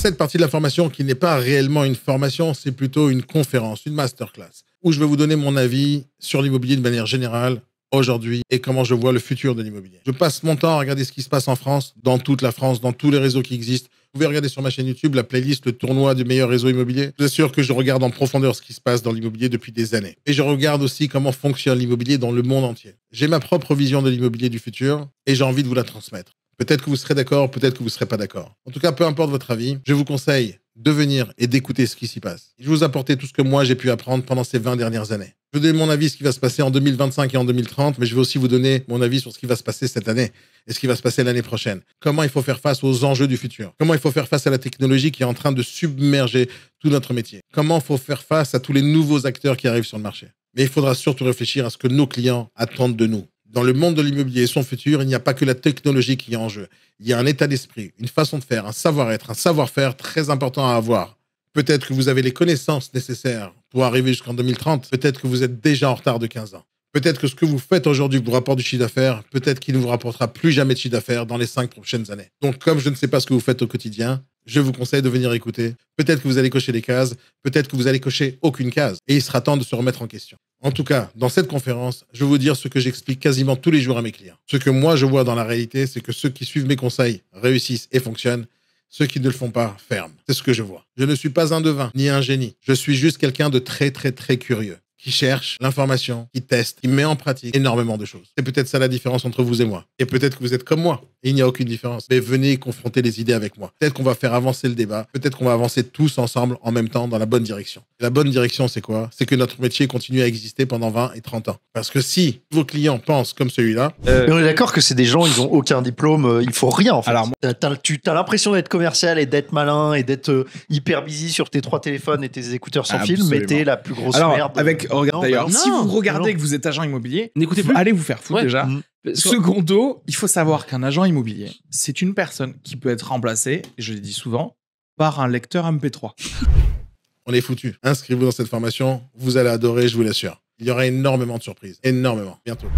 cette partie de la formation qui n'est pas réellement une formation, c'est plutôt une conférence, une masterclass, où je vais vous donner mon avis sur l'immobilier de manière générale, aujourd'hui, et comment je vois le futur de l'immobilier. Je passe mon temps à regarder ce qui se passe en France, dans toute la France, dans tous les réseaux qui existent. Vous pouvez regarder sur ma chaîne YouTube la playlist, le tournoi du meilleur réseau immobilier. Je vous assure que je regarde en profondeur ce qui se passe dans l'immobilier depuis des années. Et je regarde aussi comment fonctionne l'immobilier dans le monde entier. J'ai ma propre vision de l'immobilier du futur et j'ai envie de vous la transmettre. Peut-être que vous serez d'accord, peut-être que vous ne serez pas d'accord. En tout cas, peu importe votre avis, je vous conseille de venir et d'écouter ce qui s'y passe. Je vais vous apporter tout ce que moi j'ai pu apprendre pendant ces 20 dernières années. Je vais donner mon avis sur ce qui va se passer en 2025 et en 2030, mais je vais aussi vous donner mon avis sur ce qui va se passer cette année et ce qui va se passer l'année prochaine. Comment il faut faire face aux enjeux du futur. Comment il faut faire face à la technologie qui est en train de submerger tout notre métier. Comment il faut faire face à tous les nouveaux acteurs qui arrivent sur le marché. Mais il faudra surtout réfléchir à ce que nos clients attendent de nous. Dans le monde de l'immobilier et son futur, il n'y a pas que la technologie qui est en jeu. Il y a un état d'esprit, une façon de faire, un savoir-être, un savoir-faire très important à avoir. Peut-être que vous avez les connaissances nécessaires pour arriver jusqu'en 2030. Peut-être que vous êtes déjà en retard de 15 ans. Peut-être que ce que vous faites aujourd'hui vous rapporte du chiffre d'affaires. Peut-être qu'il ne vous rapportera plus jamais de chiffre d'affaires dans les 5 prochaines années. Donc, comme je ne sais pas ce que vous faites au quotidien, je vous conseille de venir écouter. Peut-être que vous allez cocher les cases. Peut-être que vous allez cocher aucune case. Et il sera temps de se remettre en question. En tout cas, dans cette conférence, je vais vous dire ce que j'explique quasiment tous les jours à mes clients. Ce que moi, je vois dans la réalité, c'est que ceux qui suivent mes conseils réussissent et fonctionnent. Ceux qui ne le font pas ferment. C'est ce que je vois. Je ne suis pas un devin, ni un génie. Je suis juste quelqu'un de très, très, très curieux, qui cherche l'information, qui teste, qui met en pratique énormément de choses. C'est peut-être ça la différence entre vous et moi. Et peut-être que vous êtes comme moi. Et il n'y a aucune différence. Mais venez confronter les idées avec moi. Peut-être qu'on va faire avancer le débat. Peut-être qu'on va avancer tous ensemble en même temps dans la bonne direction. Et la bonne direction, c'est quoi? C'est que notre métier continue à exister pendant 20 et 30 ans. Parce que si vos clients pensent comme celui-là... Mais on est d'accord que c'est des gens, ils ont aucun diplôme, il faut rien en fait. Alors, tu as l'impression d'être commercial et d'être malin et d'être hyper busy sur tes 3 téléphones et tes écouteurs sans fil, mais t'es la plus grosse alors, merde. regarde, Non, d'ailleurs, bah non. si vous regardez Non. que vous êtes agent immobilier, N'écoutez plus. allez vous faire foutre déjà. Parce que- Secondo, il faut savoir qu'un agent immobilier, c'est une personne qui peut être remplacée, et je le dis souvent, par un lecteur MP3. On est foutu. Inscrivez-vous dans cette formation. Vous allez adorer, je vous l'assure. Il y aura énormément de surprises. Énormément. Bientôt.